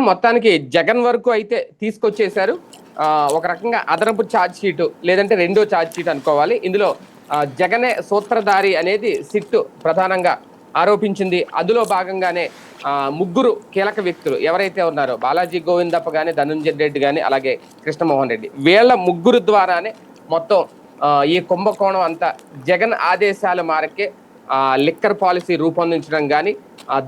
మొత్తానికి జగన్ వరకు అయితే తీసుకొచ్చేశారు. ఒక రకంగా అదనపు ఛార్జ్ షీటు లేదంటే రెండో ఛార్జ్ షీట్ అనుకోవాలి. ఇందులో జగనే సూత్రధారి అనేది సిట్ ప్రధానంగా ఆరోపించింది. అందులో భాగంగానే ముగ్గురు కీలక వ్యక్తులు ఎవరైతే ఉన్నారో బాలాజీ గోవిందప్ప కానీ, ధనుంజయ రెడ్డి కానీ, అలాగే కృష్ణమోహన్ రెడ్డి, వీళ్ళ ముగ్గురు ద్వారానే మొత్తం ఈ కుంభకోణం అంతా జగన్ ఆదేశాల మేరకే లిక్కర్ పాలసీ రూపొందించడం కానీ,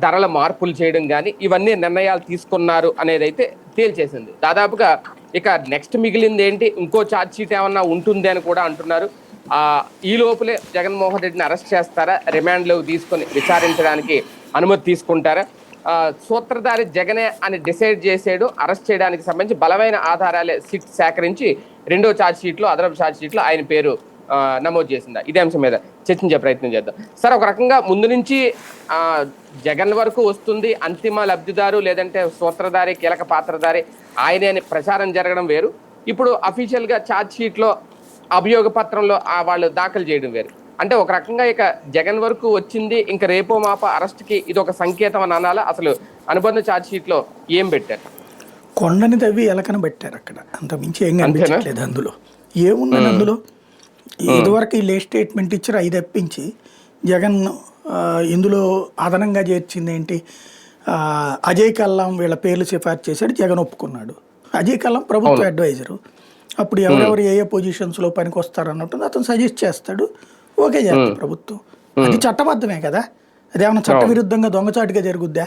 ధరల మార్పులు చేయడం కానీ ఇవన్నీ నిర్ణయాలు తీసుకున్నారు అనేది అయితే తేల్చేసింది. దాదాపుగా ఇక నెక్స్ట్ మిగిలింది ఏంటి, ఇంకో ఛార్జ్ షీట్ ఏమన్నా ఉంటుంది అని కూడా అంటున్నారు. ఈ లోపలే జగన్మోహన్ రెడ్డిని అరెస్ట్ చేస్తారా, రిమాండ్లోకి తీసుకొని విచారించడానికి అనుమతి తీసుకుంటారా? సూత్రధారి జగనే అని డిసైడ్ చేసాడు. అరెస్ట్ చేయడానికి సంబంధించి బలమైన ఆధారాలే సిట్ సేకరించి రెండో ఛార్జ్ షీట్లో, అదనపు ఛార్జ్ షీట్లో ఆయన పేరు నమోదు చేసిందా? ఇదే అంశం మీద చర్చించే ప్రయత్నం చేద్దాం. సార్, ఒక రకంగా ముందు నుంచి జగన్ వరకు వస్తుంది అంతిమ లబ్ధిదారు లేదంటే సూత్రధారి, కీలక పాత్రధారి ఆయనే అని ప్రచారం జరగడం వేరు. ఇప్పుడు అఫీషియల్ గా ఛార్జ్ షీట్ లో, అభియోగ పత్రంలో వాళ్ళు దాఖలు చేయడం వేరు. అంటే ఒక రకంగా ఇక జగన్ వరకు వచ్చింది, ఇంకా రేపో మాప అరెస్ట్ కి ఇది ఒక సంకేతం అని అనాలా? అసలు అనుబంధ ఛార్జ్ షీట్ లో ఏం పెట్టారు? కొండని తవ్వి ఎలకన పెట్టారు. అక్కడ అంత మించి ఏం కనిపించట్లేదు. అందులో ఏముందని, అందులో ఇదివరకు ఈ లేట్ స్టేట్మెంట్ ఇచ్చారు, అవి తప్పించి జగన్ ఇందులో అదనంగా చేర్చింది ఏంటి? అజయ్ కల్లాం వీళ్ళ పేర్లు సిఫార్సు చేశాడు, జగన్ ఒప్పుకున్నాడు. అజయ్ కల్లాం ప్రభుత్వ అడ్వైజరు. అప్పుడు ఎవరెవరు ఏ పొజిషన్స్లో పనికి వస్తారన్నట్టు అతను సజెస్ట్ చేస్తాడు, ఓకే చేస్తాడు ప్రభుత్వం. అది చట్టబద్ధమే కదా, అదేమన్నా చట్ట విరుద్ధంగా దొంగచాటుగా జరుగుద్దా?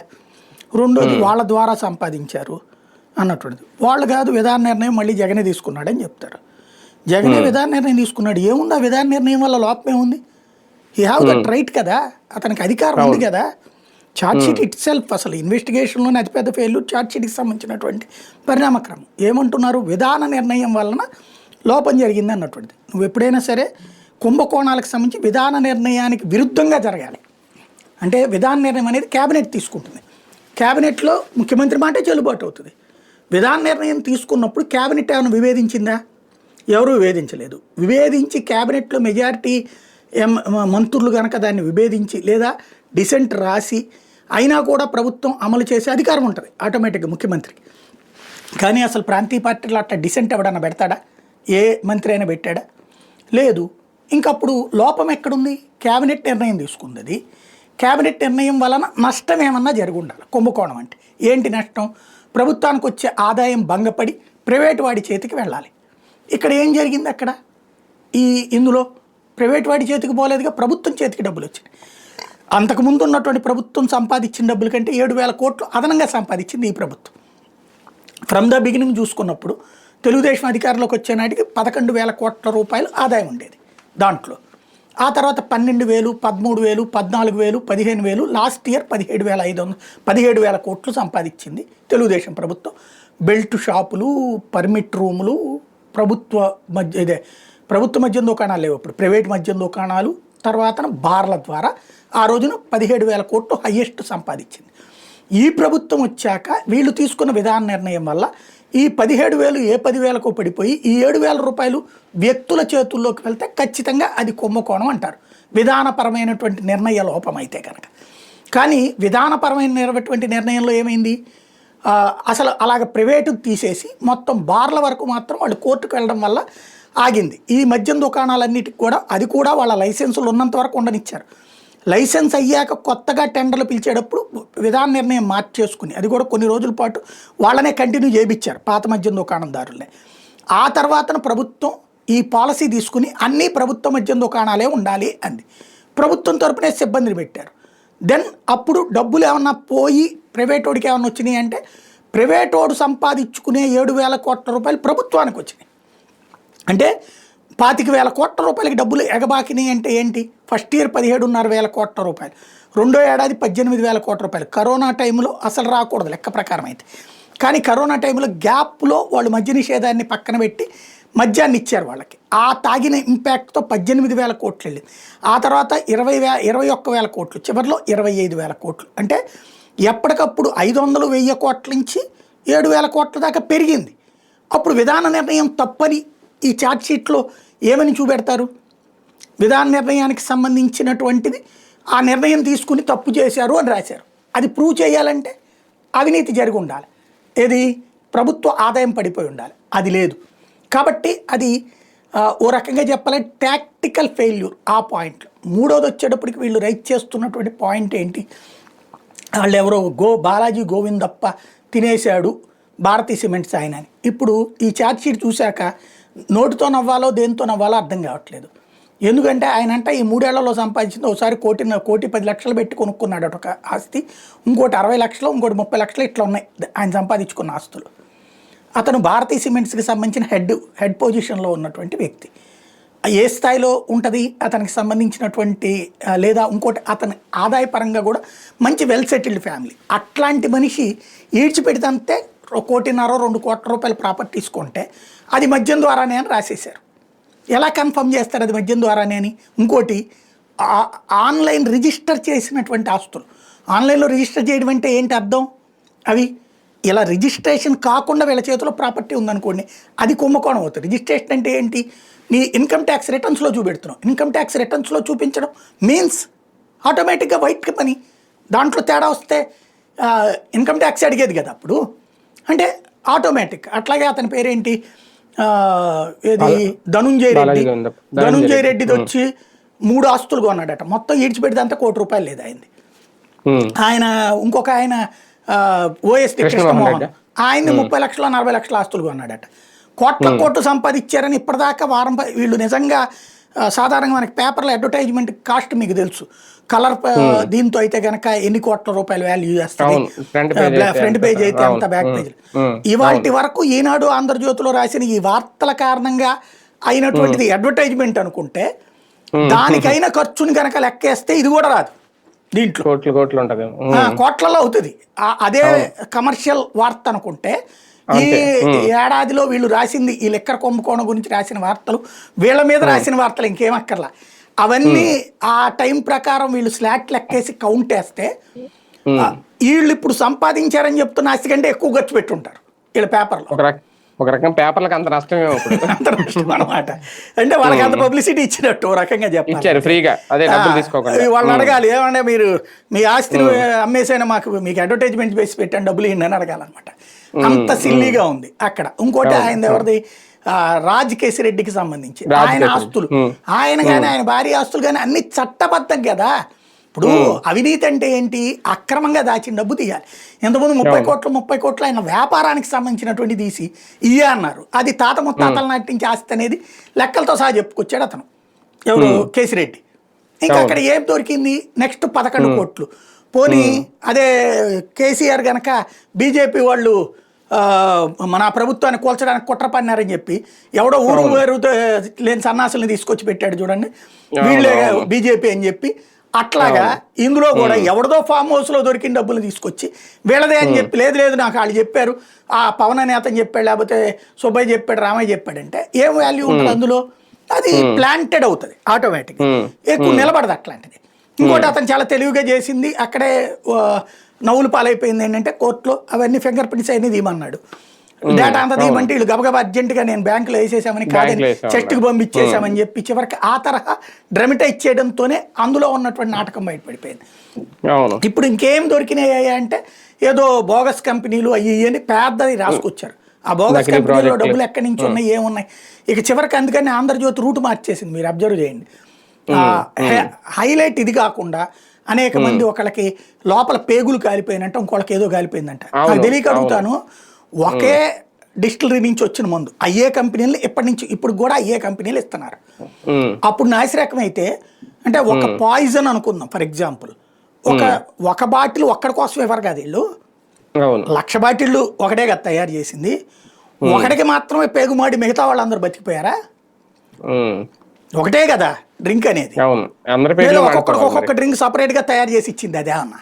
రెండోది వాళ్ళ ద్వారా సంపాదించారు అన్నటువంటిది. వాళ్ళు కాదు, విధాన నిర్ణయం మళ్ళీ జగనే తీసుకున్నాడని చెప్తారు. జగనే విధాన నిర్ణయం తీసుకున్నాడు, ఏముంది ఆ విధాన నిర్ణయం వల్ల లోపమే ఉంది? హీ హ్యావ్ దట్ రైట్ కదా, అతనికి అధికారం ఉంది కదా. ఛార్జ్ షీట్ ఇట్ సెల్ఫ్ అసలు ఇన్వెస్టిగేషన్లోనే అతిపెద్ద ఫెయిల్యూర్ ఛార్జ్ షీట్కి సంబంధించినటువంటి పరిణామక్రమం. ఏమంటున్నారు? విధాన నిర్ణయం వలన లోపం జరిగింది అన్నటువంటిది. నువ్వు ఎప్పుడైనా సరే కుంభకోణాలకు సంబంధించి విధాన నిర్ణయానికి విరుద్ధంగా జరగాలి. అంటే విధాన నిర్ణయం అనేది క్యాబినెట్ తీసుకుంటుంది, క్యాబినెట్లో ముఖ్యమంత్రి మాటే చెల్లుబాటు అవుతుంది. విధాన నిర్ణయం తీసుకున్నప్పుడు క్యాబినెట్ ఏమైనా విభేదించిందా? ఎవరూ విభేదించలేదు. విభేదించి క్యాబినెట్లో మెజారిటీ మంత్రులు కనుక దాన్ని విభేదించి లేదా డిసెంట్ రాసి అయినా కూడా ప్రభుత్వం అమలు చేసే అధికారం ఉంటుంది ఆటోమేటిక్గా ముఖ్యమంత్రికి. కానీ అసలు ప్రాంతీయ పార్టీలు అట్లా డిసెంట్ ఎవడన్నా పెడతాడా? ఏ మంత్రి అయినా పెట్టాడా? లేదు. ఇంకప్పుడు లోపం ఎక్కడుంది? క్యాబినెట్ నిర్ణయం తీసుకుంది. అది క్యాబినెట్ నిర్ణయం వలన నష్టం ఏమన్నా జరిగి ఉండాలి. కుంభకోణం అంటే ఏంటి నష్టం? ప్రభుత్వానికి వచ్చే ఆదాయం భంగపడి ప్రైవేటు వాడి చేతికి వెళ్ళాలి. ఇక్కడ ఏం జరిగింది? అక్కడ ఇందులో ప్రైవేట్ వాడి చేతికి పోలేదుగా, ప్రభుత్వం చేతికి డబ్బులు వచ్చినాయి. అంతకుముందు ఉన్నటువంటి ప్రభుత్వం సంపాదించిన డబ్బుల కంటే 7,000 కోట్లు అదనంగా సంపాదించింది ఈ ప్రభుత్వం. ఫ్రమ్ ద బిగినింగ్ చూసుకున్నప్పుడు తెలుగుదేశం అధికారంలోకి వచ్చే నాటికి 11,000 కోట్ల రూపాయలు ఆదాయం ఉండేది. దాంట్లో ఆ తర్వాత 12,000, 13,000, 14,000, 15,000, లాస్ట్ ఇయర్ 17,000 కోట్లు సంపాదించింది తెలుగుదేశం ప్రభుత్వం. బెల్ట్ షాపులు, పర్మిట్ రూములు, ప్రభుత్వ మద్యం దుకాణాలు లేవు, ఇప్పుడు ప్రైవేట్ మద్యం దుకాణాలు, తర్వాత బార్ల ద్వారా ఆ రోజున 17,000 కోట్లు హయ్యెస్ట్ సంపాదించింది. ఈ ప్రభుత్వం వచ్చాక వీళ్ళు తీసుకున్న విధాన నిర్ణయం వల్ల ఈ 17,000 ఏ 10,000కో పడిపోయి ఈ 7,000 రూపాయలు వ్యక్తుల చేతుల్లోకి వెళ్తే ఖచ్చితంగా అది కుంభకోణం అంటారు, విధానపరమైనటువంటి నిర్ణయ లోపం అయితే కనుక. కానీ విధానపరమైనటువంటి నిర్ణయంలో ఏమైంది? అసలు అలాగ ప్రైవేటు తీసేసి మొత్తం బార్ల వరకు మాత్రం వాళ్ళు కోర్టుకు వెళ్ళడం వల్ల ఆగింది. ఈ మద్యం దుకాణాలన్నిటికి కూడా అది కూడా వాళ్ళ లైసెన్సులు ఉన్నంత వరకు ఉండనిచ్చారు. లైసెన్స్ అయ్యాక కొత్తగా టెండర్లు పిలిచేటప్పుడు విధాన నిర్ణయం మార్చేసుకుని అది కూడా కొన్ని రోజుల పాటు వాళ్ళనే కంటిన్యూ చేయించారు, పాత మద్యం దుకాణందారులనే. ఆ తర్వాత ప్రభుత్వం ఈ పాలసీ తీసుకుని అన్నీ ప్రభుత్వ మద్యం దుకాణాలే ఉండాలి అంది. ప్రభుత్వం తరపునే సిబ్బందిని పెట్టారు. దెన్ అప్పుడు డబ్బులు ఏమన్నా పోయి ప్రైవేట్ వాడికి ఏమన్నా వచ్చినాయి అంటే ప్రైవేట్ వాడు సంపాదించుకునే 7,000 కోట్ల రూపాయలు ప్రభుత్వానికి వచ్చినాయి. అంటే 25,000 కోట్ల రూపాయలకి డబ్బులు ఎగబాకినాయి అంటే ఏంటి? ఫస్ట్ ఇయర్ 17,500 కోట్ల రూపాయలు, రెండో ఏడాది 18,000 కోట్ల రూపాయలు. కరోనా టైంలో అసలు రాకూడదు లెక్క ప్రకారం అయితే, కానీ కరోనా టైంలో గ్యాప్లో వాళ్ళు మద్య నిషేధాన్ని పక్కన పెట్టి మద్యాన్ని ఇచ్చారు వాళ్ళకి. ఆ తాగిన ఇంపాక్ట్తో 18,000 కోట్లు వెళ్ళింది. ఆ తర్వాత 21,000 కోట్లు, చివరిలో 25,000 కోట్లు. అంటే ఎప్పటికప్పుడు 500, 1,000 కోట్ల నుంచి 7,000 కోట్ల దాకా పెరిగింది. అప్పుడు విధాన నిర్ణయం తప్పని ఈ ఛార్జ్షీట్లో ఏమని చూపెడతారు? విధాన నిర్ణయానికి సంబంధించినటువంటిది ఆ నిర్ణయం తీసుకుని తప్పు చేశారు అని రాశారు. అది ప్రూవ్ చేయాలంటే అవినీతి జరిగి ఉండాలి. ఏది ప్రభుత్వ ఆదాయం పడిపోయి ఉండాలి, అది లేదు. కాబట్టి అది ఓ రకంగా చెప్పాలంటే టాక్టికల్ ఫెయిల్యూర్ ఆ పాయింట్లో. మూడోది వచ్చేటప్పటికి వీళ్ళు రైట్ చేస్తున్నటువంటి పాయింట్ ఏంటి, వాళ్ళు ఎవరో బాలాజీ గోవిందప్ప తినేశాడు భారతీ సిమెంట్స్ ఆయన అని. ఇప్పుడు ఈ ఛార్జ్ షీట్ చూశాక నోటితో నవ్వాలో దేంతో నవ్వాలో అర్థం కావట్లేదు. ఎందుకంటే ఆయన అంటే ఈ 3 ఏళ్లలో సంపాదించింది ఒకసారి 1,10,00,000 పెట్టి కొనుక్కున్నాడు ఒక ఆస్తి, ఇంకోటి 60 లక్షలు, ఇంకోటి 30 లక్షలు, ఇట్లా ఉన్నాయి ఆయన సంపాదించుకున్న ఆస్తులు. అతను భారతీ సిమెంట్స్కి సంబంధించిన హెడ్ పొజిషన్లో ఉన్నటువంటి వ్యక్తి. ఏ స్థాయిలో ఉంటుంది అతనికి సంబంధించినటువంటి లేదా ఇంకోటి అతని ఆదాయపరంగా కూడా మంచి వెల్ సెటిల్డ్ ఫ్యామిలీ. అట్లాంటి మనిషి ఈడ్చిపెడితే 1,5 కోట్ల రూపాయల ప్రాపర్టీస్ కొంటే అది మద్యం ద్వారానే అని రాసేశారు. ఎలా కన్ఫర్మ్ చేస్తారు అది మద్యం ద్వారానే అని? ఇంకోటి ఆన్లైన్ రిజిస్టర్ చేసినటువంటి ఆస్తులు, ఆన్లైన్లో రిజిస్టర్ చేయడం అంటే ఏంటి అర్థం? అవి ఇలా రిజిస్ట్రేషన్ కాకుండా వీళ్ళ చేతిలో ప్రాపర్టీ ఉందనుకోండి, అది కుంభకోణం అవుతుంది. రిజిస్ట్రేషన్ అంటే ఏంటి? నీ ఇన్కమ్ ట్యాక్స్ రిటర్న్స్లో చూపెడుతున్నావు. ఇన్కమ్ ట్యాక్స్ రిటర్న్స్లో చూపించడం మీన్స్ ఆటోమేటిక్గా వైట్ పని. దాంట్లో తేడా వస్తే ఇన్కమ్ ట్యాక్స్ అడిగేది కదా అప్పుడు, అంటే ఆటోమేటిక్. అట్లాగే అతని పేరేంటి, ఏది ధనుంజయ రెడ్డిది వచ్చి 3 ఆస్తులు కొన్నాడట, మొత్తం ఈడ్చిపెడితే అంతా ₹1,00,00,000 లేదు అయింది. ఆయన ఇంకొక ఆయన ఓఎస్టీ కృష్ణమోహన్ ఆయన్ని 30 లక్షల 40 లక్షల ఆస్తులు కొన్నాడట. కోట్లు సంపాదించారని ఇప్పటిదాకా వీళ్ళు నిజంగా సాధారణంగా మనకి పేపర్లో అడ్వర్టైజ్మెంట్ కాస్ట్ మీకు తెలుసు. కలర్ దీంతో అయితే కనుక ఎన్ని కోట్ల రూపాయలు వాల్యూ చేస్తుంది, ఫ్రంట్ పేజ్ అయితే అంత, బ్యాక్ పేజ్. ఇవాటి వరకు ఈనాడు ఆంధ్రజ్యోతిలో రాసిన ఈ వార్తల కారణంగా అయినటువంటిది అడ్వర్టైజ్మెంట్ అనుకుంటే, దానికైనా ఖర్చుని కనుక లెక్కేస్తే ఇది కూడా రాదు దీంట్లో. కోట్లలో అవుతుంది. అదే కమర్షియల్ వార్త అనుకుంటే, ఈ ఏడాదిలో వీళ్ళు రాసింది ఈ లెక్కర కుంభకోణం గురించి రాసిన వార్తలు, వీళ్ళ మీద రాసిన వార్తలు ఇంకేమక్కర్లా, అవన్నీ ఆ టైం ప్రకారం వీళ్ళు స్లాట్ లెక్కేసి కౌంట్ వేస్తే వీళ్ళు ఇప్పుడు సంపాదించారని చెప్తున్న ఆస్తి కంటే ఎక్కువ ఖర్చు పెట్టుంటారు వీళ్ళ పేపర్లో. ఒక రకం పేపర్లకు అంత నష్టమే అంత నష్టం అనమాట. అంటే వాళ్ళకి అంత పబ్లిసిటీ ఇచ్చినట్టు ఒక రకంగా చెప్పారు ఫ్రీగా. అదే వాళ్ళని అడగాలి, ఏమన్నా మీరు మీ ఆస్తిని అమ్మేసైనా మీకు అడ్వర్టైజ్మెంట్ వేసి పెట్టాను డబ్బులు ఇవ్వండి అని అడగాలన్నమాట. అంత సిల్లీగా ఉంది అక్కడ. ఇంకోటి ఆయన ఎవరిది, రాజ్ కేసిరెడ్డికి సంబంధించి ఆయన ఆస్తులు, ఆయన కానీ ఆయన భార్య ఆస్తులు కానీ అన్ని చట్టబద్ధం కదా. ఇప్పుడు అవినీతి అంటే ఏంటి? అక్రమంగా దాచిన డబ్బు తీయాలి. ఎంతమంది 30 కోట్లు ఆయన వ్యాపారానికి సంబంధించినటువంటి తీసి ఇయ్యా అన్నారు. అది తాత ముత్తాతల నాటి నుంచి ఆస్తి అనేది లెక్కలతో సహా చెప్పుకొచ్చాడు అతను, ఎవరు, కేసిరెడ్డి. ఇంకా అక్కడ ఏం దొరికింది? నెక్స్ట్ 11 కోట్లు. పోనీ అదే కేసీఆర్ గనక బీజేపీ వాళ్ళు మన ప్రభుత్వాన్ని కూల్చడానికి కుట్ర పన్నారని చెప్పి ఎవడో ఊరు లేని సన్నాసుల్ని తీసుకొచ్చి పెట్టాడు చూడండి, వీళ్ళే బీజేపీ అని చెప్పి. అట్లాగా ఇందులో కూడా ఎవరిదో ఫామ్ హౌస్లో దొరికిన డబ్బులు తీసుకొచ్చి వీళ్ళదే అని చెప్పి, లేదు నాకు వాళ్ళు చెప్పారు, ఆ పవన్ అనే అతను చెప్పాడు, లేకపోతే సుబ్బయ్య చెప్పాడు, రామయ్య చెప్పాడంటే ఏం వాల్యూ ఉంటుంది అందులో? అది ప్లాంటెడ్ అవుతుంది ఆటోమేటిక్, ఎక్కువ నిలబడదు అట్లాంటిది. ఇంకోటి అతను చాలా తెలివిగా చేసింది, అక్కడే నవ్వులు పాలైపోయింది ఏంటంటే కోర్టులో అవన్నీ ఫింగర్ ప్రింట్స్ అయినా తీయమన్నాడు. డేటా అంతా తీయమంటే వీళ్ళు గబగబా అర్జెంటుగా నేను బ్యాంకులో వేసేసామని కాదని చెస్ట్కి పంపించేసామని చెప్పి చివరికి ఆ తరహా డ్రమటైజ్ చేయడంతోనే అందులో ఉన్నటువంటి నాటకం బయటపడిపోయింది. ఇప్పుడు ఇంకేం దొరికినాయి అంటే ఏదో బోగస్ కంపెనీలు అయ్యి అని పెద్దది రాసుకొచ్చారు. ఆ బోగస్ కంపెనీలో డబ్బులు ఎక్కడి నుంచి ఉన్నాయి, ఏమున్నాయి. ఇక చివరికి అందుకని ఆంధ్రజ్యోతి రూట్ మార్చేసింది, మీరు అబ్జర్వ్ చేయండి. హైలైట్ ఇది కాకుండా అనేక మంది ఒకళ్ళకి లోపల పేగులు కాలిపోయినంట, ఇంకోళ్ళకి ఏదో కాలిపోయిందంట. నాకు తెలియక అడుగుతాను, ఒకే డిస్టిలరీ నుంచి వచ్చిన మందు అయ్యే కంపెనీలు ఎప్పటి నుంచి ఇప్పుడు కూడా అయ్యే కంపెనీలు ఇస్తున్నారు. అప్పుడు నాసిరకం అయితే అంటే ఒక పాయిజన్ అనుకుందాం ఫర్ ఎగ్జాంపుల్, ఒక బాటిల్ ఒక్కడి కోసం ఎవరు కాదు, వీళ్ళు 1,00,000 బాటిళ్ళు ఒకటే కదా తయారు చేసింది. ఒకటికి మాత్రమే పేగుమాడి మిగతా వాళ్ళందరూ బతికిపోయారా? ఒకటే కదా డ్రింక్ అనేది, ఒక్కొక్క డ్రింక్ సపరేట్ గా తయారు చేసి ఇచ్చింది అదే అన్న.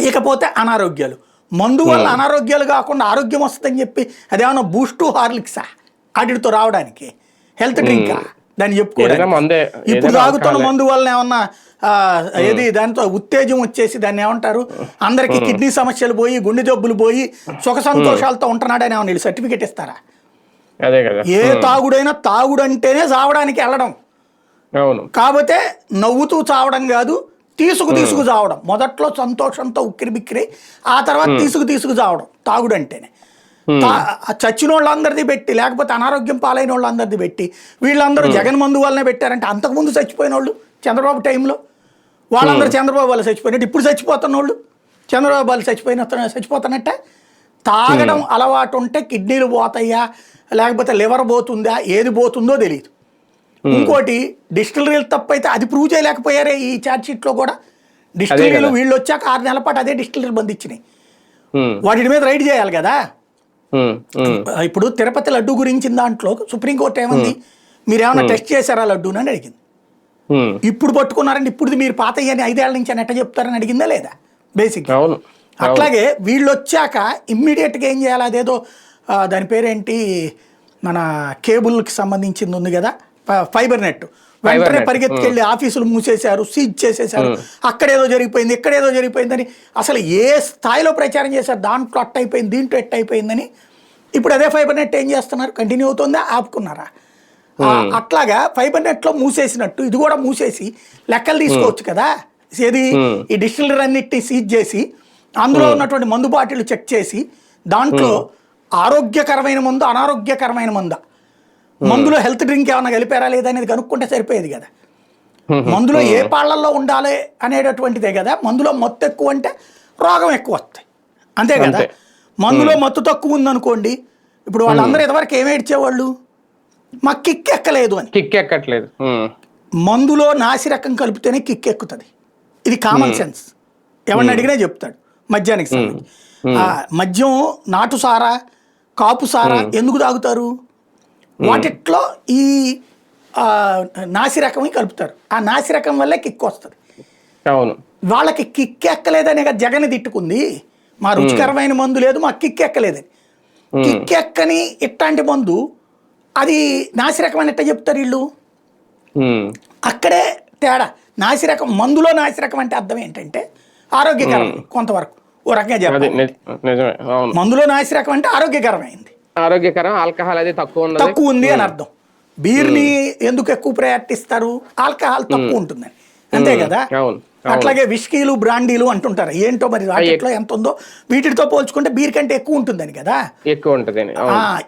ఇకపోతే అనారోగ్యాలు, మందు వల్ల అనారోగ్యాలు కాకుండా ఆరోగ్యం వస్తుందని చెప్పి అదేమన్నా బూస్ట్ హార్లిక్సా వాటితో రావడానికి, హెల్త్ డ్రింకా దాన్ని చెప్పుకోవడానికి? ఇప్పుడు తాగుతున్న మందు వల్ల ఏమన్నా ఏది దాంతో ఉత్తేజం వచ్చేసి దాన్ని ఏమంటారు, అందరికి కిడ్నీ సమస్యలు పోయి గుండె జబ్బులు పోయి సుఖ సంతోషాలతో ఉంటున్నాడని ఏమన్నా వీళ్ళు సర్టిఫికేట్ ఇస్తారా? ఏ తాగుడైనా తాగుడంటేనే చావడానికి వెళ్ళడం, కాకపోతే నవ్వుతూ చావడం కాదు, తీసుకు చావడం. మొదట్లో సంతోషంతో ఉక్కిరి బిక్కిరి, ఆ తర్వాత తీసుకు చావడం తాగుడు అంటేనే. చచ్చిన వాళ్ళందరిది పెట్టి, లేకపోతే అనారోగ్యం పాలైన వాళ్ళందరిది పెట్టి, వీళ్ళందరూ జగన్ మందు వల్లనే పెట్టారంటే అంతకుముందు చచ్చిపోయిన వాళ్ళు చంద్రబాబు టైంలో వాళ్ళందరూ చంద్రబాబు వాళ్ళు చచ్చిపోయినట్టు ఇప్పుడు చచ్చిపోతున్న వాళ్ళు చంద్రబాబు వాళ్ళు చచ్చిపోతున్నట్టే. తాగడం అలవాటు ఉంటే కిడ్నీలు పోతాయా, లేకపోతే లివర్ పోతుందా, ఏది పోతుందో తెలియదు. ఇంకోటి డిస్టిలరీలు తప్పు అయితే అది ప్రూవ్ చేయలేకపోయారే ఈ ఛార్జ్ షీట్లో కూడా. డిస్టిలరీలు వీళ్ళు వచ్చాక 6 నెలల పాటు అదే డిస్టిలరీలు బంద్ ఇచ్చినాయి. వాటి మీద రైడ్ చేయాలి కదా. ఇప్పుడు తిరుపతి లడ్డు గురించిన దాంట్లో సుప్రీంకోర్టు ఏమంది, మీరు ఏమైనా టెస్ట్ చేశారా లడ్డూని అని అడిగింది. ఇప్పుడు పట్టుకున్నారంటే ఇప్పుడు మీరు పాత అయ్యని 5 ఏళ్ల నుంచి అని ఎట్ట చెప్తారని అడిగిందా లేదా బేసిక్. అట్లాగే వీళ్ళు వచ్చాక ఇమ్మీడియట్గా ఏం చేయాలి, అదేదో దాని పేరేంటి, మన కేబుల్కి సంబంధించింది ఉంది కదా, ఫైబర్ నెట్, వెంటనే పరిగెత్తుకెళ్ళి ఆఫీసులు మూసేశారు, సీజ్ చేసేశారు. అక్కడేదో జరిగిపోయింది, ఇక్కడేదో జరిగిపోయిందని అసలు ఏ స్థాయిలో ప్రచారం చేశారు. దాంట్లో అట్ట అయిపోయింది, దీంట్లో ఎట్ట అయిపోయిందని. ఇప్పుడు అదే ఫైబర్ నెట్ ఏం చేస్తున్నారు, కంటిన్యూ అవుతుందా, ఆపుకున్నారా? అట్లాగా ఫైబర్ నెట్లో మూసేసినట్టు ఇది కూడా మూసేసి లెక్కలు తీసుకోవచ్చు కదా. ఏది, ఈ డిస్టిలరీ అన్నిటిని సీజ్ చేసి అందులో ఉన్నటువంటి మందు బాటిల్ చెక్ చేసి దాంట్లో ఆరోగ్యకరమైన మందు, అనారోగ్యకరమైన మందా, మందులో హెల్త్ డ్రింక్ ఏమైనా కలిపారా లేదా అనేది కనుక్కుంటే సరిపోయేది కదా. మందులో ఏ పాళ్లల్లో ఉండాలి అనేటటువంటిదే కదా. మందులో మత్తు ఎక్కువ అంటే రోగం ఎక్కువ వస్తాయి, అంతే కదా. మందులో మత్తు తక్కువ ఉందనుకోండి, ఇప్పుడు వాళ్ళందరూ ఇంతవరకు ఏమి ఏడ్చేవాళ్ళు, మాకు కిక్ ఎక్కలేదు అని. కిక్ ఎక్కట్లేదు. మందులో నాసి రకం కలిపితేనే కిక్ ఎక్కుతుంది. ఇది కామన్ సెన్స్, ఎవరిని అడిగినా చెప్తాడు. మద్యానికి సంబంధించి మద్యం నాటు సారా, కాపు సారా ఎందుకు తాగుతారు, వాటిట్లో ఈ నాసి రకం కలుపుతారు. ఆ నాసి రకం వల్లే కిక్ వస్తుంది. వాళ్ళకి కిక్ ఎక్కలేదనే కదా జగన్ తిట్టుకుంది. మా రుచికరమైన మందు లేదు, మా కిక్ ఎక్కలేదని. కిక్ ఎక్కని ఇట్లాంటి మందు అది నాసిరకం అని ఎట్లా చెప్తారు వీళ్ళు. అక్కడే తేడా. నాసిరకం, మందులో నాసిరకం అంటే అర్థం ఏంటంటే ఆరోగ్యకరం కొంతవరకు, ఓ రకంగా చెప్పాలి. మందులో నాసిరకం అంటే ఆరోగ్యకరమైంది, ఆరోగ్యకరం, ఆల్కహాల్ అది తక్కువ ఉంది అని అర్థం. బీర్ని ఎందుకు ఎక్కువ ప్రయారిటిస్తారు, ఆల్కహాల్ తక్కువ ఉంటుందని, అంతే కదా. అట్లాగే విస్కీలు, బ్రాండీలు అంటుంటారు, ఏంటో మరి వాటిలో ఎంత ఉందో వీటితో పోల్చుకుంటే బీర్ కంటే ఎక్కువ ఉంటుందని కదా. ఎక్కువ ఉంటుంది.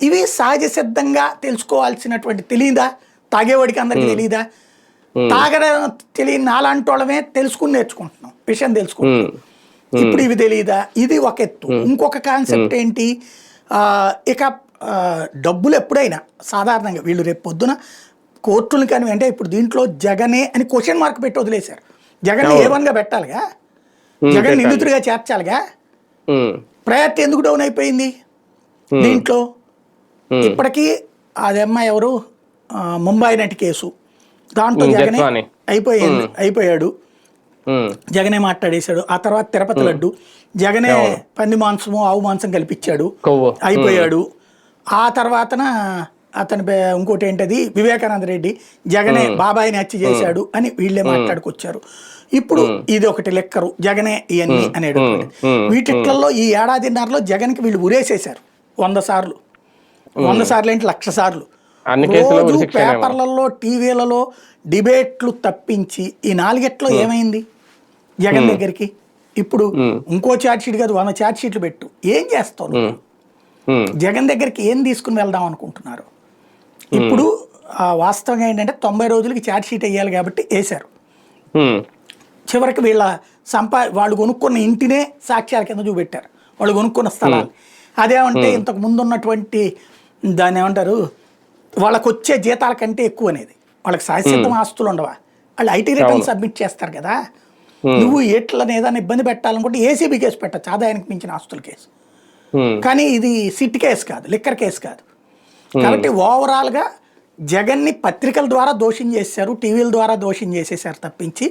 ఇవి సహజ సిద్ధంగా తెలుసుకోవాల్సినటువంటి, తెలియదా తాగేవాడికి అందరికి తెలియదా, తాగడం తెలియని నాలాంటి వాళ్ళమే తెలుసుకుని నేర్చుకుంటున్నాం, విషయం తెలుసుకుంటున్నాం. ఇప్పుడు ఇవి తెలియదా, ఇది ఒక ఎత్తు. ఇంకొక కాన్సెప్ట్ ఏంటి, ఇక డబ్బులు ఎప్పుడైనా సాధారణంగా వీళ్ళు రేపు పొద్దున కోర్టులు కానీ అంటే ఇప్పుడు దీంట్లో జగనే అని క్వశ్చన్ మార్క్ పెట్టి వదిలేశారు. జగన్ ఏవన్గా పెట్టాలిగా, జగన్ నిందితుడిగా చేర్చాలిగా. ప్రయారిటీ ఎందుకు డౌన్ అయిపోయింది దీంట్లో? ఇప్పటికీ అది అమ్మాయి ఎవరు, ముంబై నటి కేసు, దాంట్లో జగనే అయిపోయాడు, జగనే మాట్లాడేశాడు. ఆ తర్వాత తిరుపతి లడ్డు జగనే పంది మాంసము ఆవు మాంసం కల్పించాడు, అయిపోయాడు. ఆ తర్వాతన అతని ఇంకోటి ఏంటది, వివేకానంద రెడ్డి జగనే బాబాయిని హత్య చేశాడు అని వీళ్ళే మాట్లాడుకొచ్చారు. ఇప్పుడు ఇది ఒకటి లెక్కరు, జగనే ఇవన్నీ అనేటువంటి. వీటిట్లలో ఈ ఏడాదిన్నరలో జగన్కి వీళ్ళు ఉరేసేశారు 100 సార్లు, 100 సార్లు ఏంటి 1,00,000 సార్లు. రోజు పేపర్లలో, టీవీలలో డిబేట్లు తప్పించి ఈ 4 ఏట్లో ఏమైంది జగన్ దగ్గరికి? ఇప్పుడు ఇంకో ఛార్జ్ షీట్ కాదు, 100 ఛార్జ్ షీట్లు పెట్టు, ఏం చేస్తావు? జగన్ దగ్గరికి ఏం తీసుకుని వెళ్దాం అనుకుంటున్నారు? ఇప్పుడు వాస్తవంగా ఏంటంటే 90 రోజులకి ఛార్జ్ షీట్ వేయాలి కాబట్టి వేశారు. చివరికి వీళ్ళ వాళ్ళు కొనుక్కున్న ఇంటినే సాక్ష్యాల కింద చూపెట్టారు, వాళ్ళు కొనుక్కున్న స్థలాలు. అదేమంటే ఇంతకు ముందు ఉన్నటువంటి దాన్ని ఏమంటారు, వాళ్ళకు వచ్చే జీతాల కంటే ఎక్కువ అనేది. వాళ్ళకి శాశ్వతం ఆస్తులు ఉండవా, వాళ్ళు ఐటీ రిటర్న్ సబ్మిట్ చేస్తారు కదా. నువ్వు ఎట్లని ఏదైనా ఇబ్బంది పెట్టాలనుకుంటే ఏసీబీ కేసు పెట్టచ్చు, ఆదాయానికి మించిన ఆస్తుల కేసు. కానీ ఇది సిట్ కేసు కాదు, లిక్కర్ కేసు కాదు. కాబట్టి ఓవరాల్గా జగన్ని పత్రికల ద్వారా దోషం చేశారు, టీవీల ద్వారా దోషం చేసేసారు తప్పించి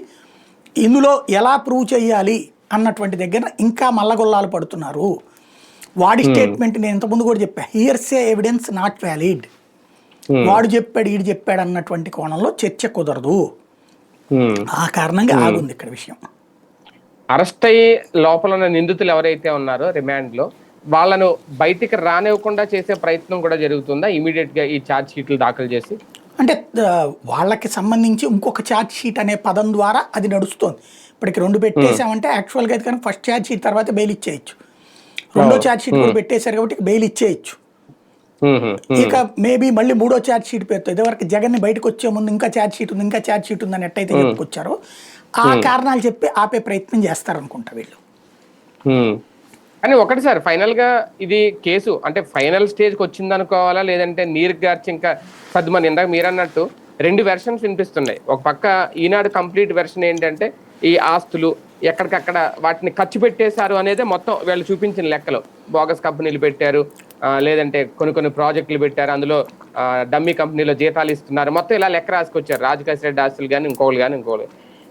ఇందులో ఎలా ప్రూవ్ చేయాలి అన్నటువంటి దగ్గర ఇంకా మల్లగొల్లాలు పడుతున్నారు. వాడి స్టేట్మెంట్ నేను ఇంతకుముందు కూడా చెప్పా, హియర్సే ఎవిడెన్స్ నాట్ వ్యాలిడ్, వాడు చెప్పాడు ఈడు చెప్పాడు అన్నటువంటి కోణంలో చర్చ కుదరదు. ఆ కారణంగా ఆగుంది ఇక్కడ విషయం. అరెస్ట్ అయ్యి లోపల ఉన్న నిందితులు ఎవరైతే ఉన్నారో రిమాండ్ లో, వాళ్ళను బయటికి రానివ్వకుండా చేసే ప్రయత్నం కూడా జరుగుతుందా ఇమీడియట్ గా ఈ ఛార్జ్ షీట్లు దాఖలు చేసి? అంటే ఆ, వాళ్ళకి సంబంధించి ఇంకొక ఛార్జ్ షీట్ అనే పదం ద్వారా అది నడుస్తుంది. ఇప్పటికి 2 పెట్టేసామంటే యాక్చువల్గా అయితే కానీ ఫస్ట్ ఛార్జ్ షీట్ తర్వాత బెయిల్ ఇచ్చేయచ్చు. రెండో ఛార్జ్ షీట్ కూడా పెట్టేశారు కాబట్టి బెయిల్ ఇచ్చేయచ్చు. ఇక మేబీ మళ్ళీ మూడో ఛార్జ్ షీట్ పేరుతో ఇదివరకు జగన్ని బయటకు వచ్చే ముందు ఇంకా ఛార్జ్ షీట్ ఉంది ఇంకా ఛార్జ్ షీట్ ఉందని ఎట్టయితే చెప్పుకొచ్చారో ఆ కారణాలు చెప్పి ఆపే ప్రయత్నం చేస్తారనుకుంటా వీళ్ళు. కానీ ఒకటి సార్, ఫైనల్ గా ఇది కేసు అంటే ఫైనల్ స్టేజ్కి వచ్చింది అనుకోవాలా, లేదంటే నీరు గార్చి ఇంకా సద్దుమని ఇందాక మీరు అన్నట్టు 2 వెర్షన్స్ వినిపిస్తున్నాయి. ఒక పక్క ఈనాడు కంప్లీట్ వెర్షన్ ఏంటంటే ఈ ఆస్తులు ఎక్కడికక్కడ వాటిని ఖర్చు పెట్టేశారు అనేది మొత్తం వీళ్ళు చూపించిన లెక్కలు. బోగస్ కంపెనీలు పెట్టారు, లేదంటే కొన్ని ప్రాజెక్టులు పెట్టారు, అందులో డమ్మీ కంపెనీలో జీతాలు ఇస్తున్నారు, మొత్తం ఇలా లెక్క రాసుకొచ్చారు. రాజకేశ్వర రెడ్డి ఆస్తులు కానీ ఇంకోళ్ళు.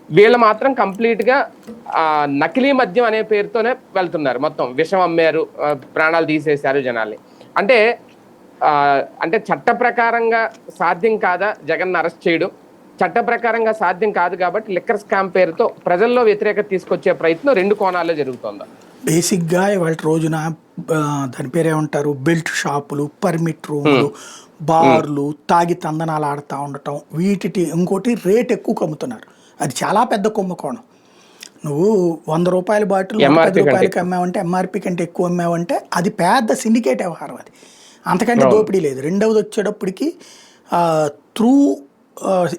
వీళ్ళు మాత్రం కంప్లీట్ గా నకిలీ మద్యం అనే పేరుతోనే వెళ్తున్నారు. మొత్తం విషం అమ్మారు, ప్రాణాలు తీసేశారు జనాల్ని. అంటే చట్ట ప్రకారంగా సాధ్యం కాదా జగన్ అరెస్ట్ చేయడం? చట్ట ప్రకారంగా సాధ్యం కాదు కాబట్టి లిక్కర్ స్కామ్ పేరుతో ప్రజల్లో వ్యతిరేకత తీసుకొచ్చే ప్రయత్నం 2 కోణాల్లో జరుగుతుందా? బేసిక్గా ఇవాళ రోజున దాని పేరేమంటారు, బెల్ట్ షాపులు, పర్మిట్ రూములు, బార్లు, తాగి తందనాలు ఆడుతూ ఉండటం, వీటి ఇంకోటి రేట్ ఎక్కువ అమ్ముతున్నారు. అది చాలా పెద్ద కుంభకోణం. నువ్వు 100 రూపాయల బాటిల్ 10 రూపాయలకి అమ్మావంటే, ఎంఆర్పి కంటే ఎక్కువ అమ్మావంటే అది పెద్ద సిండికేట్ వ్యవహారం. అది అంతకంటే దోపిడీ లేదు. రెండవది వచ్చేటప్పటికి త్రూ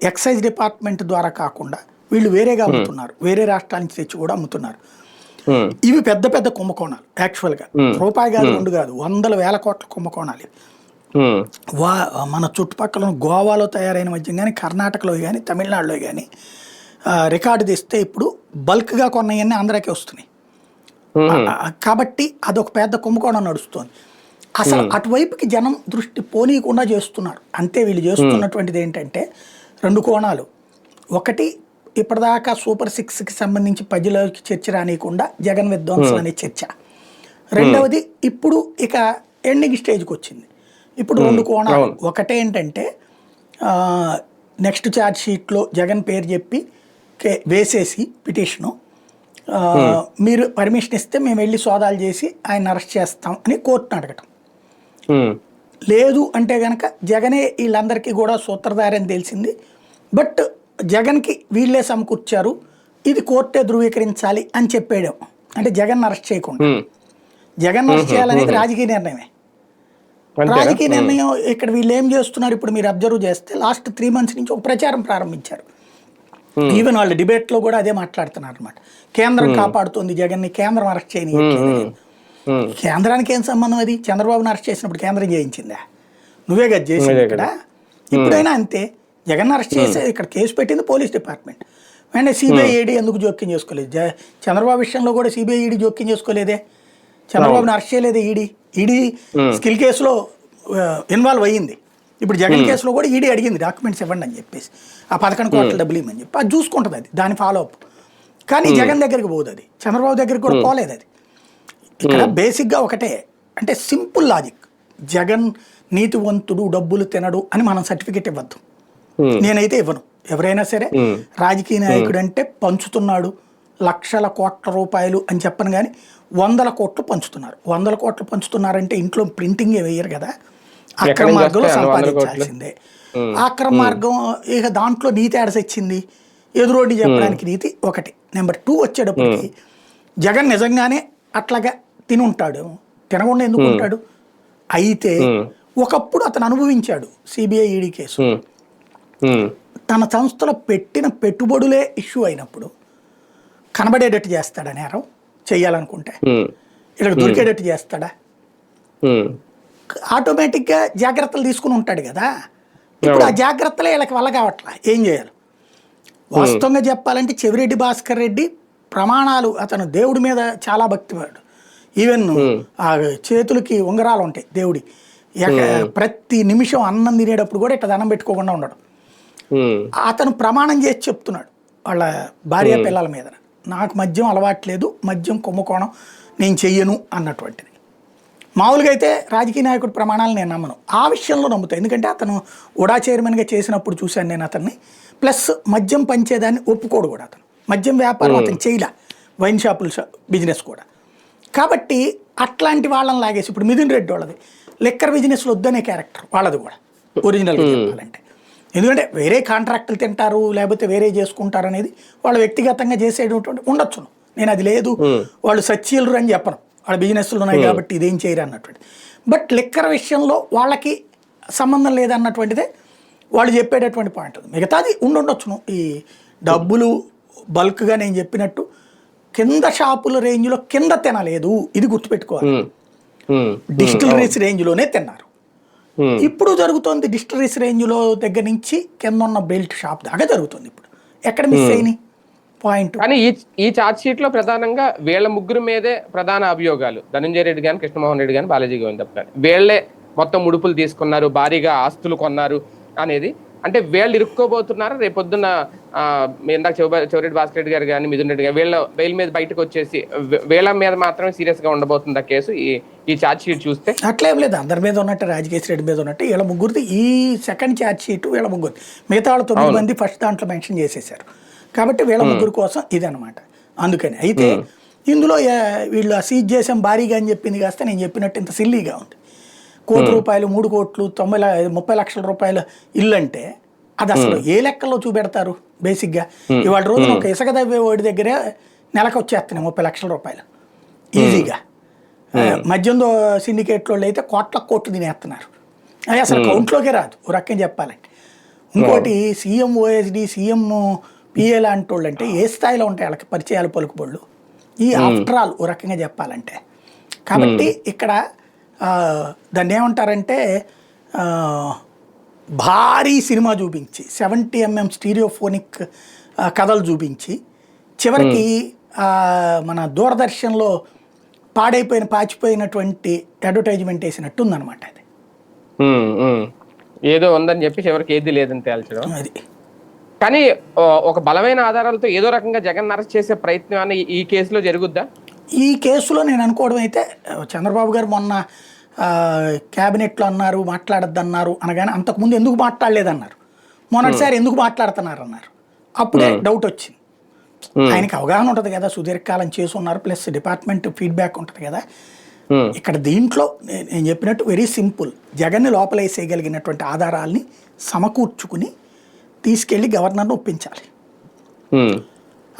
ఎక్సైజ్ డిపార్ట్మెంట్ ద్వారా కాకుండా వీళ్ళు వేరేగా అమ్ముతున్నారు, వేరే రాష్ట్రాల నుంచి తెచ్చి కూడా అమ్ముతున్నారు. ఇవి పెద్ద పెద్ద కుంభకోణాలు. యాక్చువల్గా రూపాయి కాదు 2 కాదు, 100,000 కోట్ల కుంభకోణాలు ఇవి. మన చుట్టుపక్కల గోవాలో తయారైన మద్యం కానీ, కర్ణాటకలో కానీ, తమిళనాడులో కానీ రికార్డు తెస్తే ఇప్పుడు బల్క్గా కొన్నవన్నీ ఆంధ్రాకే వస్తున్నాయి. కాబట్టి అదొక పెద్ద కుంభకోణం నడుస్తుంది. అసలు అటువైపుకి జనం దృష్టి పోనీయకుండా చేస్తున్నారు. అంతే వీళ్ళు చేస్తున్నటువంటిది ఏంటంటే 2 కోణాలు. ఒకటి, ఇప్పటిదాకా సూపర్ 6కి సంబంధించి ప్రజలకి చర్చ రానియకుండా జగన్ విధ్వంసం అనే చర్చ. రెండవది, ఇప్పుడు ఇక ఎండింగ్ స్టేజ్కి వచ్చింది. ఇప్పుడు 2 కోణాలు. ఒకటేంటంటే నెక్స్ట్ ఛార్జ్ షీట్లో జగన్ పేరు చెప్పి వేసేసి పిటిషను, మీరు పర్మిషన్ ఇస్తే మేము వెళ్ళి సోదాలు చేసి ఆయన అరెస్ట్ చేస్తాం అని కోర్టును అడగటం. లేదు అంటే కనుక జగనే వీళ్ళందరికీ కూడా సూత్రధారి అని తెలిసింది, బట్ జగన్కి వీళ్ళే సమకూర్చారు, ఇది కోర్టే ధృవీకరించాలి అని చెప్పేయడం. అంటే జగన్ అరెస్ట్ చేయకుండా, జగన్ అరెస్ట్ చేయాలనేది రాజకీయ నిర్ణయమే. రాజకీయ నిర్ణయం ఇక్కడ వీళ్ళు ఏం చేస్తున్నారు, ఇప్పుడు మీరు అబ్జర్వ్ చేస్తే లాస్ట్ 3 months నుంచి ఒక ప్రచారం ప్రారంభించారు. ఈవెన్ వాళ్ళు డిబేట్లో కూడా అదే మాట్లాడుతున్నారు అనమాట. కేంద్రం కాపాడుతుంది జగన్ని, కేంద్రం అరెస్ట్ చేయనియట్లేదు. కేంద్రానికి ఏం సంబంధం? అది చంద్రబాబుని అరెస్ట్ చేసినప్పుడు కేంద్రం చేయించిందా? నువ్వే కదా చేసింది ఇక్కడ. ఇప్పుడైనా అంతే. జగన్ అరెస్ట్ చేసే ఇక్కడ కేసు పెట్టింది పోలీస్ డిపార్ట్మెంట్. వెంటనే సిబిఐ ఈడీ ఎందుకు జోక్యం చేసుకోలేదు? చంద్రబాబు విషయంలో కూడా సిబిఐ ఈడీ జోక్యం చేసుకోలేదే. చంద్రబాబుని అరెస్ట్ చేయలేదే ఈడీ స్కిల్ కేసులో ఇన్వాల్వ్ అయ్యింది. ఇప్పుడు జగన్ కేసులో కూడా ఈడీ అడిగింది డాక్యుమెంట్స్ ఇవ్వండి అని చెప్పేసి, ఆ 11 కోట్ల డబ్బులు ఇవ్వమని చెప్పి. అది చూసుకుంటుంది, అది దాని ఫాలో అప్. కానీ జగన్ దగ్గరికి పోదు, అది చంద్రబాబు దగ్గరికి కూడా పోలేదు. అది ఇక్కడ బేసిక్గా ఒకటే, అంటే సింపుల్ లాజిక్. జగన్ నీతివంతుడు, డబ్బులు తినడు అని మనం సర్టిఫికేట్ ఇవ్వద్దు. నేనైతే ఇవ్వను. ఎవరైనా సరే రాజకీయ నాయకుడు అంటే పంచుతున్నాడు లక్షల కోట్ల రూపాయలు అని చెప్పను, కానీ 100 కోట్లు పంచుతున్నారు. 100 కోట్లు పంచుతున్నారంటే ఇంట్లో ప్రింటింగ్ వేయరు కదా, అక్రమ మార్గంలో సంపాదించాల్సిందే. అక్రమ మార్గం ఇక దాంట్లో నీతి ఎడసొచ్చింది, ఎదురోడి చెప్పడానికి నీతి ఒకటి. నెంబర్ 2 వచ్చేటప్పటికి జగన్ నిజంగానే అట్లాగా తిని ఉంటాడు, తినకుండా ఎందుకు ఉంటాడు? అయితే ఒకప్పుడు అతను అనుభవించాడు సిబిఐ ఈడీ కేసు. తన సంస్థలో పెట్టిన పెట్టుబడులే ఇష్యూ అయినప్పుడు కనబడేటట్టు చేస్తాడా నేరం? చెయ్యాలనుకుంటే ఇలా దొరికేటట్టు చేస్తాడా? ఆటోమేటిక్గా జాగ్రత్తలు తీసుకుని ఉంటాడు కదా. ఇప్పుడు ఆ జాగ్రత్తలే వీళ్ళకి వల్ల కావట్లా. ఏం చేయాలి? వాస్తవంగా చెప్పాలంటే చెవిరెడ్డి భాస్కర్ రెడ్డి ప్రమాణాలు, అతను దేవుడి మీద చాలా భక్తిపడు. ఈవెన్ ఆ చేతులకి ఉంగరాలు ఉంటాయి దేవుడి. ప్రతి నిమిషం అన్నం తినేటప్పుడు కూడా ఇట్లా దండం పెట్టుకోకుండా ఉండడు. అతను ప్రమాణం చేసి చెప్తున్నాడు వాళ్ళ భార్య పిల్లల మీద, నాకు మద్యం అలవాట్లేదు, మద్యం కుంభకోణం నేను చెయ్యను అన్నటువంటిది. మామూలుగా అయితే రాజకీయ నాయకుడు ప్రమాణాలు నేను నమ్మను, ఆ విషయంలో నమ్ముతాను. ఎందుకంటే అతను ఉడా చైర్మన్గా చేసినప్పుడు చూశాను నేను అతన్ని. ప్లస్ మద్యం పంచేదాన్ని ఒప్పుకోడు కూడా. అతను మద్యం వ్యాపారం అతను చేయలే, వైన్ షాపుల బిజినెస్ కూడా. కాబట్టి అట్లాంటి వాళ్ళని లాగేసి ఇప్పుడు మిథున్ రెడ్డి వాళ్ళది లిక్కర్ బిజినెస్లో వద్దనే క్యారెక్టర్ వాళ్ళది కూడా ఒరిజినల్గా చెప్పాలంటే. ఎందుకంటే వేరే కాంట్రాక్టులు తింటారు లేకపోతే వేరే చేసుకుంటారు అనేది వాళ్ళు వ్యక్తిగతంగా చేసేటటువంటి ఉండొచ్చును. నేను అది లేదు వాళ్ళు సచ్చీలరు అని చెప్పను, వాళ్ళ బిజినెస్లు ఉన్నాయి కాబట్టి ఇదేం చేయరు అన్నటువంటి. బట్ లిక్కర్ విషయంలో వాళ్ళకి సంబంధం లేదన్నటువంటిదే వాళ్ళు చెప్పేటటువంటి పాయింట్. మిగతాది ఉండొచ్చును. ఈ డబ్బులు బల్క్గా నేను చెప్పినట్టు కింద షాపుల రేంజ్లో కింద తినలేదు, ఇది గుర్తుపెట్టుకోవాలి. డిస్టిలరీస్ రేంజ్లోనే తిన్నారు. ఇప్పుడు జరుగుతోంది డిస్టిలరీస్ రేంజ్లో దగ్గర నుంచి కింద ఉన్న బెల్ట్ షాప్ దాకా జరుగుతుంది. ఇప్పుడు ఎక్కడ మిస్ అయినాయి పాయింట్. కానీ ఈ ఛార్జ్ షీట్ లో ప్రధానంగా వీళ్ళ ముగ్గురు మీదే ప్రధాన అభియోగాలు, ధనంజయ రెడ్డి గాని, కృష్ణమోహన్ రెడ్డి గాని, బాలాజీ గోవిందప్ప గాని. వీళ్లే మొత్తం ముడుపులు తీసుకున్నారు, భారీగా ఆస్తులు కొన్నారు అనేది. అంటే వీళ్ళు ఇరుక్కోబోతున్నారు రేపొద్దున ఇందాక చెవిరెడ్డి భాస్కర్ రెడ్డి గారు కానీ, మిథున్ రెడ్డి గారు వీళ్ళ మీద బయటకు వచ్చేసి వీళ్ళ మీద మాత్రమే సీరియస్ గా ఉండబోతుంది ఆ కేసు ఈ ఛార్జ్ షీట్ చూస్తే. అట్లేం లేదు, అందరి మీద ఉన్నట్టు రాజకేశ్ రెడ్డి మీద ఉన్నట్టు వీళ్ళ ముగ్గురిది ఈ సెకండ్ ఛార్జ్ షీట్ వీళ్ళ ముగ్గురు. మిగతా వాళ్ళు 9 మంది ఫస్ట్ దాంట్లో మెన్షన్ చేసేసారు కాబట్టి వీళ్ళ ముగ్గురు కోసం ఇదనమాట. అందుకని అయితే ఇందులో వీళ్ళు సీజ్ చేసాం భారీగా అని చెప్పింది కాస్త నేను చెప్పినట్టు ఇంత సిల్లీగా ఉంది. 1 కోటి రూపాయలు, 3 కోట్లు, 30 లక్షల రూపాయల ఇల్లు అంటే అది అసలు ఏ లెక్కల్లో చూపెడతారు బేసిక్గా. ఇవాళ రోజున ఒక ఇసుక దవ్వే వాడి దగ్గర నెలకు వచ్చేస్తున్నాయి 30 లక్షల రూపాయలు ఈజీగా. మద్యంలో సిండికేట్ వాళ్ళు అయితే కోట్లు తినేస్తున్నారు, అది అసలు కౌంట్లోకే రాదు ఓ రకంగా చెప్పాలంటే. ఇంకోటి సీఎం ఓఎస్డి, సీఎం పిఏ లాంటి వాళ్ళు అంటే ఏ స్థాయిలో ఉంటాయి వాళ్ళకి పరిచయాలు, పలుకుబళ్ళు. ఈ ఆఫ్టర్ ఆల్ ఓ రకంగా చెప్పాలంటే. కాబట్టి ఇక్కడ దాన్ని ఏమంటారంటే భారీ సినిమా చూపించి 70 mm స్టీరియోఫోనిక్ కథలు చూపించి చివరికి మన దూరదర్శన్లో పాచిపోయినటువంటి అడ్వర్టైజ్మెంట్ వేసినట్టు ఉందన్నమాట. అది ఏదో ఉందని చెప్పి చివరికి ఏది లేదని తేల్చడం. అది కానీ ఒక బలమైన ఆధారాలతో ఏదో రకంగా జగన్ అరెస్ట్ చేసే ప్రయత్నం అని ఈ కేసులో జరుగుద్దా? ఈ కేసులో నేను అనుకోవడం అయితే చంద్రబాబు గారు మొన్న క్యాబినెట్లో అన్నారు మాట్లాడద్దన్నారు అనగానే అంతకుముందు ఎందుకు మాట్లాడలేదన్నారు, మొన్నటిసారి ఎందుకు మాట్లాడుతున్నారు అన్నారు. అప్పుడే డౌట్ వచ్చింది. ఆయనకి అవగాహన ఉంటుంది కదా, సుదీర్ఘకాలం చేసి ఉన్నారు, ప్లస్ డిపార్ట్మెంట్ ఫీడ్బ్యాక్ ఉంటుంది కదా. ఇక్కడ దీంట్లో నేను చెప్పినట్టు వెరీ సింపుల్, జగన్ని లోపలేసేయగలిగినటువంటి ఆధారాల్ని సమకూర్చుకుని తీసుకెళ్లి గవర్నర్ను ఒప్పించాలి.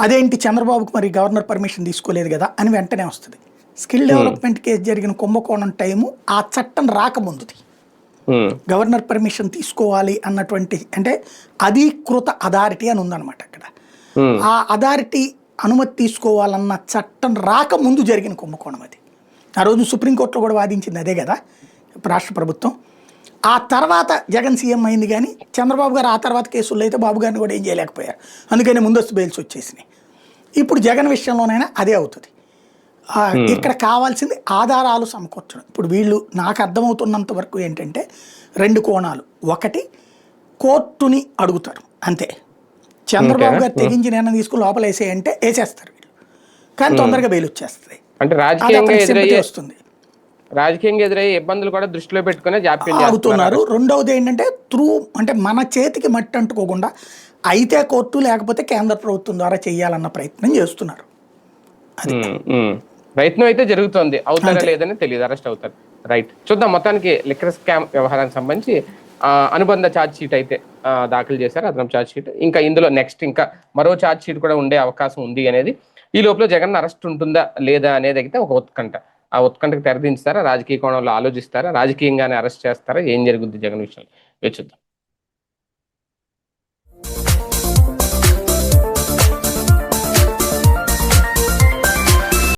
అదేంటి చంద్రబాబుకు మరి గవర్నర్ పర్మిషన్ తీసుకోలేదు కదా అని వెంటనే వస్తుంది. స్కిల్ డెవలప్మెంట్ కేసు జరిగిన కుంభకోణం టైము ఆ చట్టం రాకముందుది. గవర్నర్ పర్మిషన్ తీసుకోవాలి అన్నటువంటి అంటే అధీకృత అథారిటీ అని ఉందన్నమాట అక్కడ. ఆ అథారిటీ అనుమతి తీసుకోవాలన్న చట్టం రాకముందు జరిగిన కుంభకోణం అది. ఆ రోజు సుప్రీంకోర్టులో కూడా వాదించింది అదే కదా రాష్ట్ర ప్రభుత్వం. ఆ తర్వాత జగన్ సీఎం అయింది కానీ చంద్రబాబు గారు ఆ తర్వాత కేసుల్లో అయితే బాబు గారిని కూడా ఏం చేయలేకపోయారు, అందుకని ముందస్తు బెయిల్స్ వచ్చేసినాయి. ఇప్పుడు జగన్ విషయంలోనైనా అదే అవుతుంది. ఇక్కడ కావాల్సింది ఆధారాలు సమకూర్చడం. ఇప్పుడు వీళ్ళు నాకు అర్థమవుతున్నంత వరకు ఏంటంటే 2 కోణాలు. ఒకటి, కోర్టుని అడుగుతారు అంతే, చంద్రబాబు గారు తెగించి నిర్ణయం తీసుకుని లోపల వేసేయంటే వేసేస్తారు వీళ్ళు, కానీ తొందరగా బెయిల్ వచ్చేస్తుంది, అంటే రాజకీయంగా ఎదురయ్యే ఇబ్బందులు కూడా దృష్టిలో పెట్టుకునే జాప్యం అవుతున్నారు. రెండవది ఏంటంటే అంటే మన చేతికి మట్టి అంటుకోకుండా అయితే కోర్టు లేకపోతే కేంద్ర ప్రభుత్వం ద్వారా చేయాలన్న ప్రయత్నం చేస్తున్నారు. అది ప్రయత్నం అయితే జరుగుతోంది, అవుతారా లేదని తెలియదు, అరెస్ట్ అవుతారు. రైట్, చూద్దాం. మొత్తానికి లిక్కర్ స్కామ్ వ్యవహారానికి సంబంధించి అనుబంధ ఛార్జ్ షీట్ అయితే దాఖలు చేశారు, అదనం ఛార్జ్ షీట్. ఇంకా ఇందులో నెక్స్ట్ ఇంకా మరో ఛార్జ్ షీట్ కూడా ఉండే అవకాశం ఉంది అనేది. ఈ లోపల జగన్ అరెస్ట్ ఉంటుందా లేదా అనేది అయితే ఒక ఉత్కంఠ. ఆ ఉత్కంఠకు తెరదించుతారా, రాజకీయ కోణంలో ఆలోచిస్తారా, రాజకీయంగానే అరెస్ట్ చేస్తారా, ఏం జరుగుద్ది జగన్ విషయంలో వేచి చూద్దాం.